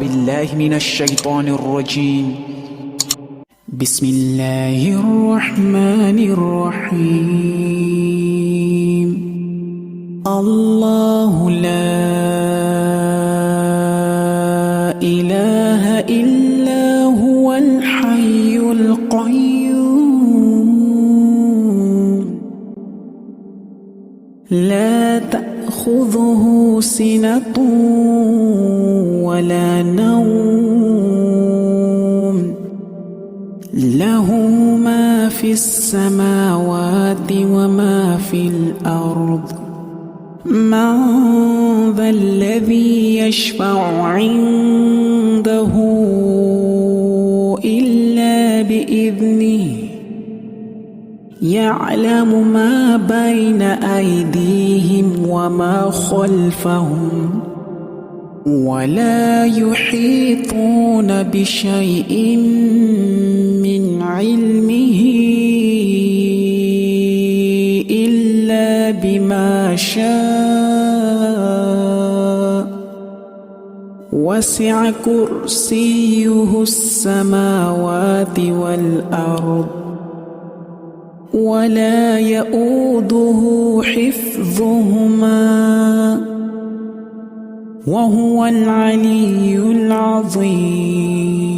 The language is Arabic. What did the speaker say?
بالله من الشيطان الرجيم. بسم الله الرحمن الرحيم. الله لا إله إلا هو الحي القيوم لا تأخذه سنة ولا نوم له ما في السماوات وما في الأرض من ذا الذي يشفع عنده إلا بإذنه يعلم ما بين أيديهم وما خلفهم ولا يحيطون بشيء من علمه إلا بما شاء وسع كرسيه السماوات والأرض ولا يؤوده حفظهما وهو العلي العظيم.